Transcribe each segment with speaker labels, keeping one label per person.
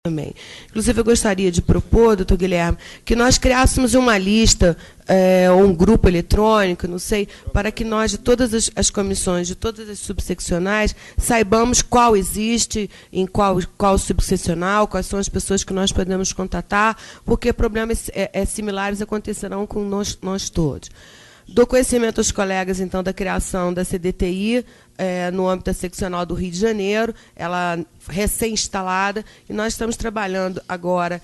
Speaker 1: também. Inclusive, eu gostaria de propor, doutor Guilherme, que nós criássemos uma lista, ou um grupo eletrônico, não sei, para que nós, de todas as comissões, de todas as subseccionais, saibamos qual existe, em qual subseccional, quais são as pessoas que nós podemos contatar, porque problemas similares acontecerão com nós todos. Dou conhecimento aos colegas, então, da criação da CDTI, no âmbito da seccional do Rio de Janeiro, ela recém-instalada, e nós estamos trabalhando agora,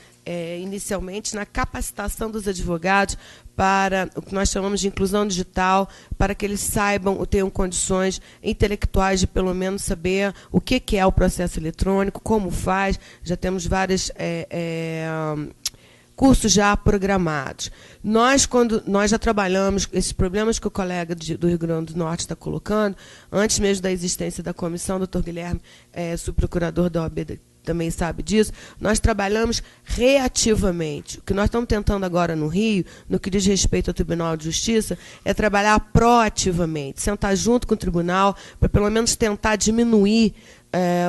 Speaker 1: inicialmente, na capacitação dos advogados para o que nós chamamos de inclusão digital, para que eles saibam, ou tenham condições intelectuais de, pelo menos, saber o que é o processo eletrônico, como faz. Já temos várias cursos já programados. Nós já trabalhamos esses problemas que o colega do Rio Grande do Norte está colocando, antes mesmo da existência da comissão, o doutor Guilherme, subprocurador da OAB, também sabe disso, nós trabalhamos reativamente. O que nós estamos tentando agora no Rio, no que diz respeito ao Tribunal de Justiça, é trabalhar proativamente, sentar junto com o tribunal, para pelo menos tentar diminuir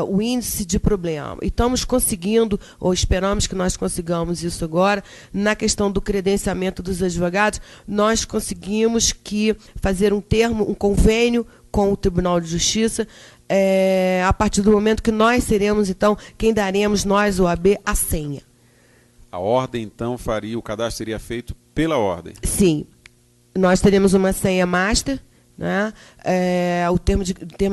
Speaker 1: o índice de problema. E estamos conseguindo, ou esperamos que nós consigamos isso agora, na questão do credenciamento dos advogados, nós conseguimos fazer um convênio com o Tribunal de Justiça, a partir do momento que nós seremos, então, quem daremos, nós, o OAB, a senha.
Speaker 2: A ordem, então, o cadastro seria feito pela ordem?
Speaker 1: Sim. Nós teremos uma senha master, né? O termo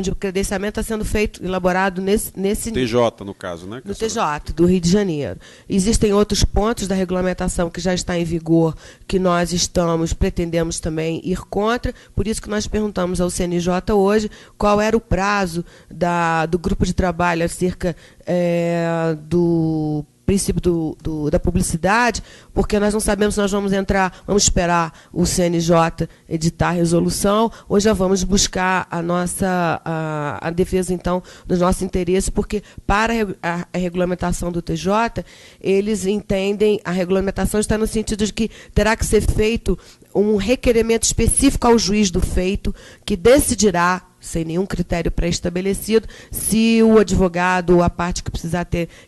Speaker 1: de credenciamento está sendo elaborado nesse
Speaker 2: TJ, no caso, né?
Speaker 1: No TJ, do Rio de Janeiro. Existem outros pontos da regulamentação que já está em vigor, que nós pretendemos também ir contra, por isso que nós perguntamos ao CNJ hoje qual era o prazo do grupo de trabalho acerca do princípio da publicidade, porque nós não sabemos se nós vamos esperar o CNJ editar a resolução, ou já vamos buscar a defesa, então, dos nossos interesses, porque para a regulamentação do TJ, eles entendem, a regulamentação está no sentido de que terá que ser feito um requerimento específico ao juiz do feito, que decidirá, sem nenhum critério pré-estabelecido, se o advogado ou a parte que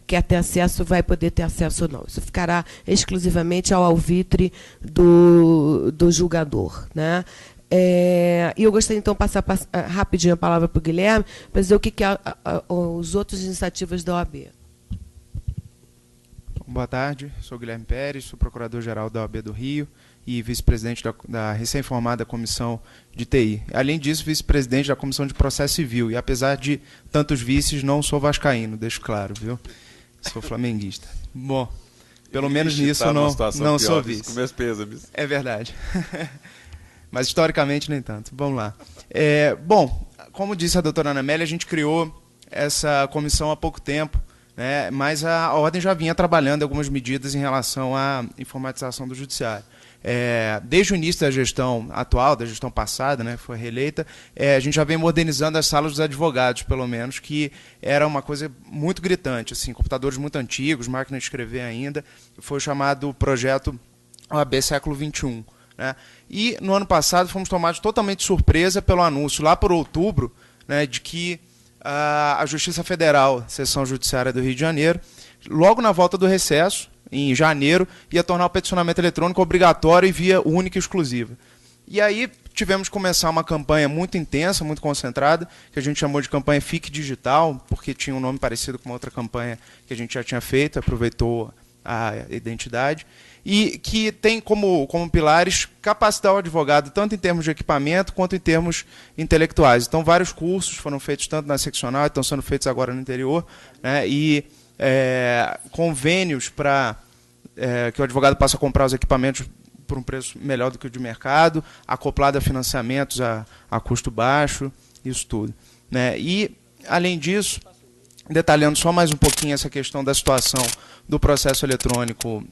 Speaker 1: quer ter acesso vai poder ter acesso ou não. Isso ficará exclusivamente ao alvitre do julgador, né? E eu gostaria, então, de passar rapidinho a palavra para o Guilherme, para dizer o que os outros iniciativas da OAB.
Speaker 3: Boa tarde, sou Guilherme Pérez, sou procurador-geral da OAB do Rio e vice-presidente da recém-formada Comissão de TI. Além disso, vice-presidente da Comissão de Processo Civil. E, apesar de tantos vices, não sou vascaíno, deixo claro, viu? Sou flamenguista. Bom, pelo menos nisso eu não sou vice.
Speaker 2: Com meus pêsames.
Speaker 3: É verdade. Mas, historicamente, nem tanto. Vamos lá. Bom, como disse a doutora Ana Amélia, a gente criou essa comissão há pouco tempo, né, mas a Ordem já vinha trabalhando algumas medidas em relação à informatização do judiciário. Desde o início da gestão atual, da gestão passada, né, que foi reeleita, a gente já vem modernizando as salas dos advogados, pelo menos, que era uma coisa muito gritante, assim, computadores muito antigos, máquina de escrever ainda, foi o chamado projeto OAB século XXI. Né? E, no ano passado, fomos tomados totalmente de surpresa pelo anúncio, lá por outubro, né, de que a Justiça Federal, Seção Judiciária do Rio de Janeiro, logo na volta do recesso, em janeiro, ia tornar o peticionamento eletrônico obrigatório e via única e exclusiva. E aí tivemos que começar uma campanha muito intensa, muito concentrada, que a gente chamou de campanha FIC Digital, porque tinha um nome parecido com uma outra campanha que a gente já tinha feito, aproveitou a identidade, e que tem como pilares capacitar o advogado, tanto em termos de equipamento, quanto em termos intelectuais. Então, vários cursos foram feitos tanto na seccional, estão sendo feitos agora no interior, né, e convênios para que o advogado possa comprar os equipamentos por um preço melhor do que o de mercado, acoplado a financiamentos a custo baixo, isso tudo. Né? E, além disso, detalhando só mais um pouquinho essa questão da situação do processo eletrônico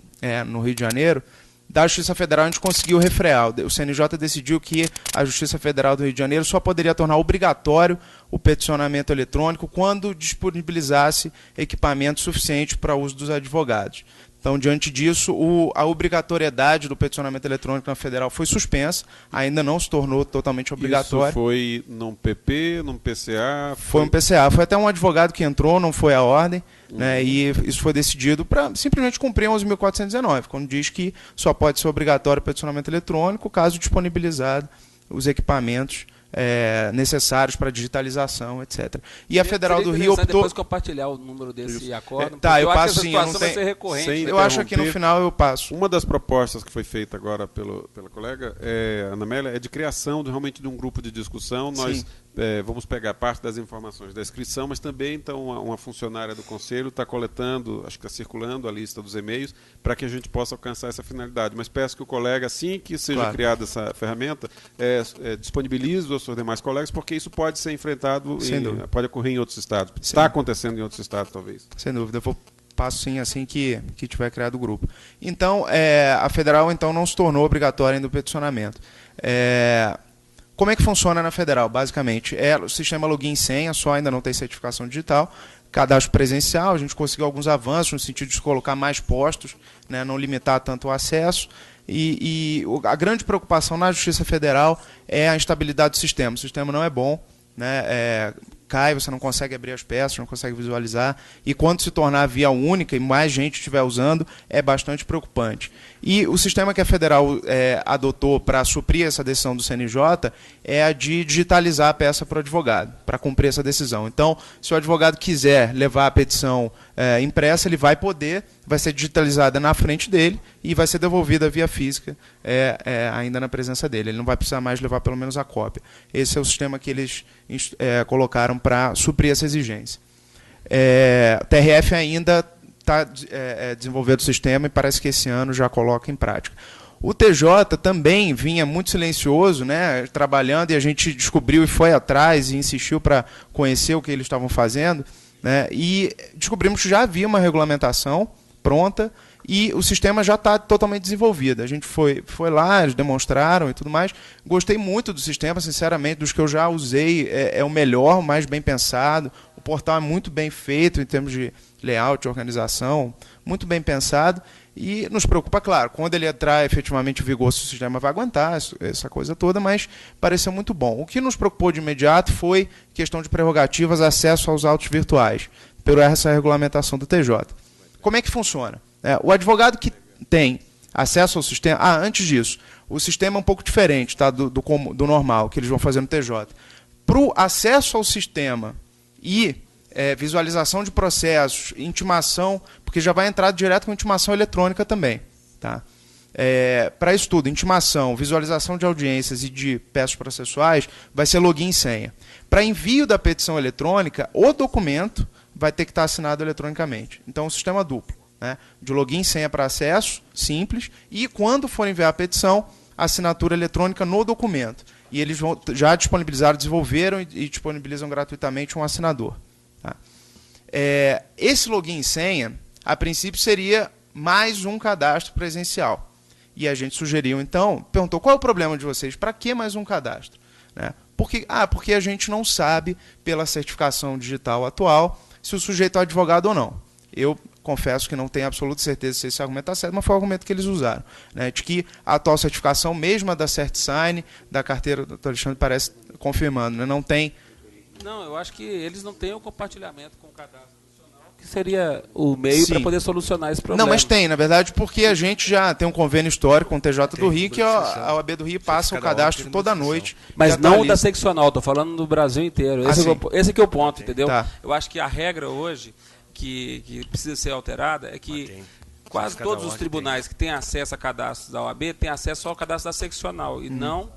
Speaker 3: no Rio de Janeiro, da Justiça Federal a gente conseguiu refrear. O CNJ decidiu que a Justiça Federal do Rio de Janeiro só poderia tornar obrigatório o peticionamento eletrônico quando disponibilizasse equipamento suficiente para uso dos advogados. Então, diante disso, a obrigatoriedade do peticionamento eletrônico na federal foi suspensa, ainda não se tornou totalmente obrigatório.
Speaker 2: Isso foi num PP, num PCA?
Speaker 3: Foi um PCA. Foi até um advogado que entrou, não foi a ordem, né, e isso foi decidido para simplesmente cumprir 11.419, quando diz que só pode ser obrigatório o peticionamento eletrônico caso disponibilizado os equipamentos necessários para digitalização, etc. E a Federal do Rio optou...
Speaker 4: depois compartilhar o número desse acordo.
Speaker 3: Tá, eu passo
Speaker 4: acho que
Speaker 3: sim.
Speaker 4: essa situação vai ser recorrente.
Speaker 3: Eu acho que no final eu passo.
Speaker 2: Uma das propostas que foi feita agora pela colega, Ana Amélia, é de criação realmente de um grupo de discussão. Nós vamos pegar parte das informações da inscrição, mas também então uma funcionária do Conselho está coletando, acho que está circulando a lista dos e-mails, para que a gente possa alcançar essa finalidade. Mas peço que o colega, assim que seja criada essa ferramenta, disponibilize os seus demais colegas, porque isso pode ser enfrentado, pode ocorrer em outros estados. Está acontecendo em outros estados, talvez.
Speaker 3: Sem dúvida, eu passo sim assim que tiver criado o grupo. Então, a federal então não se tornou obrigatória ainda o peticionamento. Como é que funciona na federal? Basicamente, o sistema login e senha, só ainda não tem certificação digital, cadastro presencial, a gente conseguiu alguns avanços no sentido de colocar mais postos, né, não limitar tanto o acesso. E a grande preocupação na Justiça Federal é a instabilidade do sistema. O sistema não é bom, né, cai, você não consegue abrir as peças, não consegue visualizar, e quando se tornar via única e mais gente estiver usando, é bastante preocupante. E o sistema que a Federal adotou para suprir essa decisão do CNJ é a de digitalizar a peça para o advogado, para cumprir essa decisão. Então, se o advogado quiser levar a petição impressa, ele vai poder, vai ser digitalizada na frente dele e vai ser devolvida via física ainda na presença dele. Ele não vai precisar mais levar pelo menos a cópia. Esse é o sistema que eles colocaram para suprir essa exigência. O TRF ainda está desenvolvendo o sistema e parece que esse ano já coloca em prática. O TJ também vinha muito silencioso, né, trabalhando, e a gente descobriu e foi atrás e insistiu para conhecer o que eles estavam fazendo, né, e descobrimos que já havia uma regulamentação pronta e o sistema já está totalmente desenvolvido. A gente foi lá, eles demonstraram e tudo mais. Gostei muito do sistema, sinceramente, dos que eu já usei, é o melhor, o mais bem pensado. O portal é muito bem feito em termos de layout, organização, muito bem pensado. E nos preocupa, claro, quando ele entrar efetivamente em vigor, se o sistema vai aguentar, essa coisa toda, mas pareceu muito bom. O que nos preocupou de imediato foi questão de prerrogativas, acesso aos autos virtuais, por essa regulamentação do TJ. Como é que funciona? O advogado que tem acesso ao sistema... antes disso, o sistema é um pouco diferente, tá, do normal, que eles vão fazer no TJ. Para o acesso ao sistema e visualização de processos, intimação, porque já vai entrar direto com intimação eletrônica também. Tá? Para isso tudo, intimação, visualização de audiências e de peças processuais, vai ser login e senha. Para envio da petição eletrônica, o documento vai ter que estar assinado eletronicamente. Então, o sistema duplo, né, de login e senha para acesso, simples, e quando for enviar a petição, assinatura eletrônica no documento. E eles já disponibilizaram, desenvolveram e disponibilizam gratuitamente um assinador. Tá? Esse login e senha, a princípio, seria mais um cadastro presencial. E a gente sugeriu, então, perguntou, qual é o problema de vocês? Para que mais um cadastro? Né? Porque a gente não sabe, pela certificação digital atual, se o sujeito é advogado ou não. Eu confesso que não tenho absoluta certeza se esse argumento está certo, mas foi o argumento que eles usaram. Né, de que a atual certificação, mesmo a da CertSign, da carteira do Dr. Alexandre, parece confirmando. Né, não tem...
Speaker 4: Não, eu acho que eles não têm o compartilhamento com o cadastro profissional, que seria o meio para poder solucionar esse problema.
Speaker 3: Não, mas tem, na verdade, porque a gente já tem um convênio histórico com o TJ do Rio, que a OAB do Rio passa o cadastro toda noite.
Speaker 4: Mas não da seccional, estou falando do Brasil inteiro. Esse que é o ponto, entendeu?
Speaker 3: Tá.
Speaker 4: Eu acho que a regra hoje que precisa ser alterada é que quase todos os tribunais que têm acesso a cadastros da OAB têm acesso só ao cadastro da seccional e não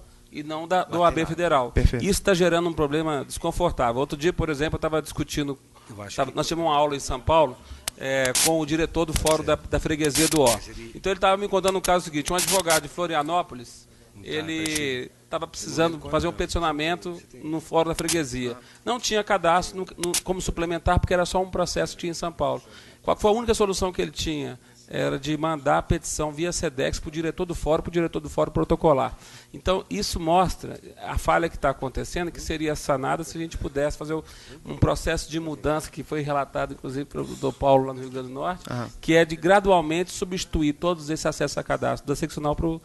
Speaker 4: do OAB federal.
Speaker 3: Perfeito.
Speaker 4: Isso está gerando um problema desconfortável. Outro dia, por exemplo, eu estava discutindo, nós tivemos uma aula em São Paulo com o diretor do Fórum da Freguesia do Ó. Então ele estava me contando um caso seguinte, um advogado de Florianópolis, ele estava precisando fazer um peticionamento no Fórum da Freguesia. Não tinha cadastro como suplementar, porque era só um processo que tinha em São Paulo. foi a única solução que ele tinha? Era de mandar a petição via SEDEX para o diretor do fórum protocolar. Então, isso mostra a falha que está acontecendo, que seria sanada se a gente pudesse fazer um processo de mudança, que foi relatado, inclusive, pelo Dr. Paulo, lá no Rio Grande do Norte, que é de gradualmente substituir todos esses acessos a cadastro, da seccional para o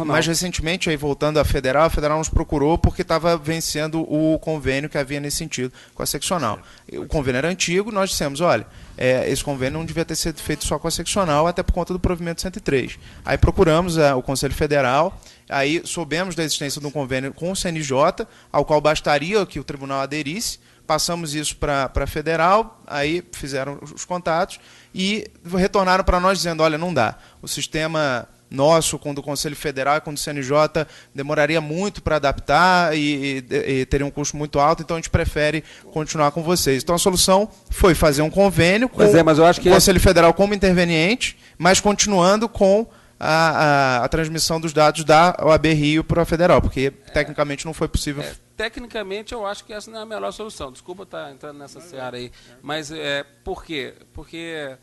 Speaker 3: mais recentemente, aí, voltando à Federal, a Federal nos procurou porque estava vencendo o convênio que havia nesse sentido com a seccional. O convênio era antigo, nós dissemos, olha, esse convênio não devia ter sido feito só com a seccional, até por conta do provimento 103. Aí procuramos o Conselho Federal, aí soubemos da existência de um convênio com o CNJ, ao qual bastaria que o tribunal aderisse, passamos isso para a Federal, aí fizeram os contatos e retornaram para nós dizendo, olha, não dá. O sistema nosso, com o do Conselho Federal e com o do CNJ, demoraria muito para adaptar e teria um custo muito alto, então a gente prefere continuar com vocês. Então a solução foi fazer um convênio com o Conselho Federal como interveniente, mas continuando com a transmissão dos dados da OAB Rio para a Federal, porque tecnicamente não foi possível.
Speaker 4: Tecnicamente, eu acho que essa não é a melhor solução. Desculpa estar entrando nessa seara aí. Mas por quê? Porque,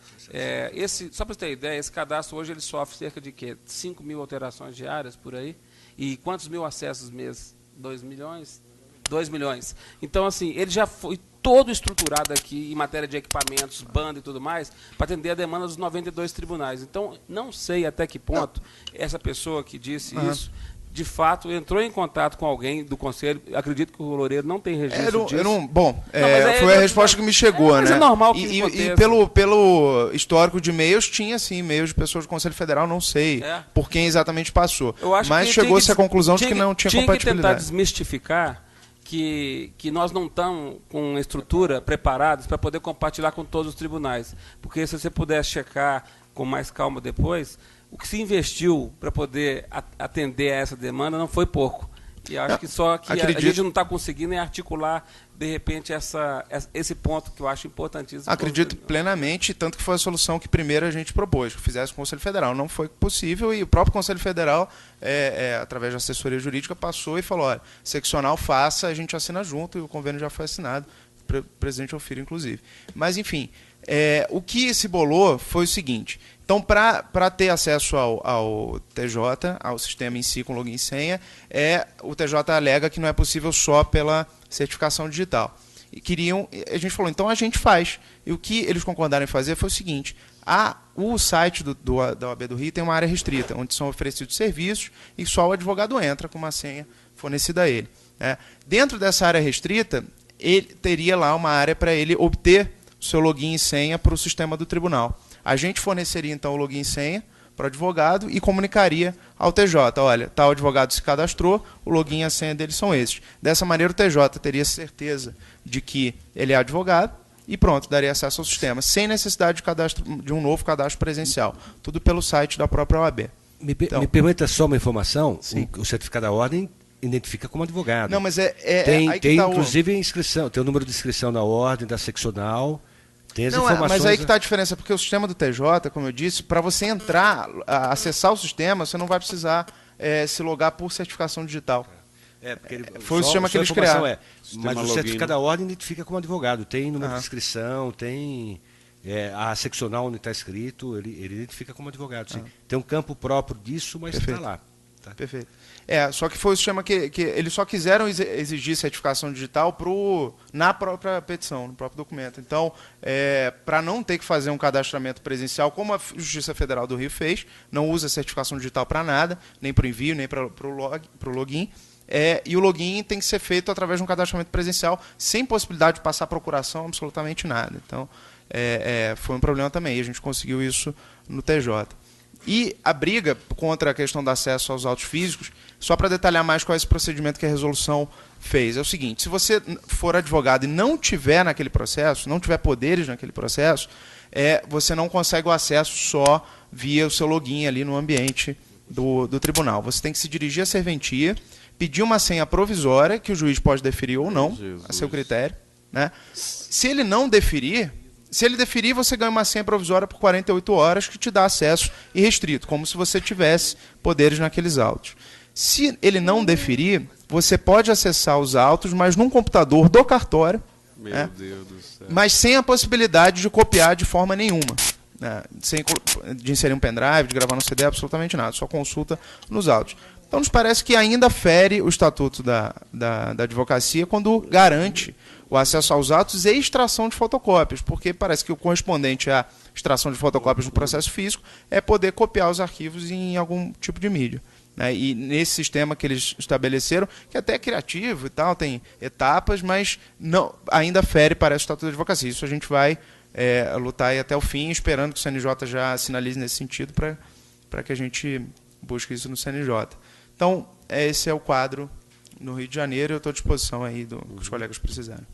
Speaker 4: só para você ter ideia, esse cadastro hoje ele sofre cerca de 5 mil alterações diárias por aí. E quantos mil acessos mês? 2 milhões? 2 milhões. Então, assim, ele já foi todo estruturado aqui em matéria de equipamentos, banda e tudo mais, para atender a demanda dos 92 tribunais. Então, não sei até que ponto essa pessoa que disse isso, de fato, entrou em contato com alguém do Conselho. Acredito que o Loureiro não tem registro disso.
Speaker 3: Foi a resposta que me chegou, né?
Speaker 4: Mas é normal que
Speaker 3: e pelo histórico de e-mails, tinha sim e-mails de pessoas do Conselho Federal, não sei por quem exatamente passou. Mas chegou-se à conclusão de que não tinha compatibilidade.
Speaker 4: Tinha que tentar desmistificar que nós não estamos com estrutura preparados para poder compartilhar com todos os tribunais. Porque se você puder checar com mais calma depois, o que se investiu para poder atender a essa demanda não foi pouco. E acho que só que a gente não está conseguindo articular, de repente, esse ponto que eu acho importantíssimo.
Speaker 3: Acredito plenamente, tanto que foi a solução que primeiro a gente propôs, que fizesse o Conselho Federal. Não foi possível e o próprio Conselho Federal, através da assessoria jurídica, passou e falou, olha, seccional faça, a gente assina junto, e o convênio já foi assinado, o presidente Ofiro, inclusive. Mas, enfim, o que se bolou foi o seguinte. Então, para ter acesso ao TJ, ao sistema em si com login e senha, o TJ alega que não é possível só pela certificação digital. E a gente falou, então a gente faz. E o que eles concordaram em fazer foi o seguinte, o site da OAB do Rio tem uma área restrita, onde são oferecidos serviços e só o advogado entra com uma senha fornecida a ele. Dentro dessa área restrita, ele teria lá uma área para ele obter o seu login e senha para o sistema do tribunal. A gente forneceria, então, o login e senha para o advogado e comunicaria ao TJ. Olha, tal advogado se cadastrou, o login e a senha dele são esses. Dessa maneira, o TJ teria certeza de que ele é advogado e pronto, daria acesso ao sistema, sem necessidade de um novo cadastro presencial. Tudo pelo site da própria OAB.
Speaker 5: Me permita só uma informação. O certificado da ordem identifica como advogado.
Speaker 3: Não, mas
Speaker 5: tem inclusive inscrição, tem o número de inscrição na ordem, da seccional.
Speaker 3: Mas aí que está a diferença, porque o sistema do TJ, como eu disse, para você entrar, acessar o sistema, você não vai precisar se logar por certificação digital. Foi o sistema que eles criaram.
Speaker 5: Mas o certificado da ordem identifica como advogado. Tem número de inscrição, tem a seccional onde está escrito, ele identifica como advogado. Sim. Tem um campo próprio disso, mas está lá. Tá.
Speaker 3: Perfeito. Só que foi o sistema que eles só quiseram exigir certificação digital na própria petição, no próprio documento. Então, para não ter que fazer um cadastramento presencial, como a Justiça Federal do Rio fez, não usa certificação digital para nada, nem para o envio, nem para o login. E o login tem que ser feito através de um cadastramento presencial, sem possibilidade de passar procuração, absolutamente nada. Então, foi um problema também, e a gente conseguiu isso no TJ. E a briga contra a questão do acesso aos autos físicos, só para detalhar mais qual é esse procedimento que a resolução fez, é o seguinte, se você for advogado e não tiver naquele processo, não tiver poderes naquele processo, você não consegue o acesso só via o seu login ali no ambiente do tribunal. Você tem que se dirigir à serventia, pedir uma senha provisória, que o juiz pode deferir ou não, a seu critério. Né? Se ele não deferir, você ganha uma senha provisória por 48 horas que te dá acesso irrestrito, como se você tivesse poderes naqueles autos. Se ele não deferir, você pode acessar os autos, mas num computador do cartório,
Speaker 2: Meu Deus do céu.
Speaker 3: Mas sem a possibilidade de copiar de forma nenhuma. Né? De inserir um pendrive, de gravar no CD, absolutamente nada. Só consulta nos autos. Então, nos parece que ainda fere o estatuto da advocacia quando garante o acesso aos autos e extração de fotocópias, porque parece que o correspondente à extração de fotocópias no processo físico é poder copiar os arquivos em algum tipo de mídia. Né? E nesse sistema que eles estabeleceram, que até é criativo e tal, tem etapas, mas não, ainda fere, parece, o estatuto da advocacia. Isso a gente vai lutar aí até o fim, esperando que o CNJ já sinalize nesse sentido para que a gente busque isso no CNJ. Então, esse é o quadro no Rio de Janeiro, eu estou à disposição aí do que os colegas precisarem.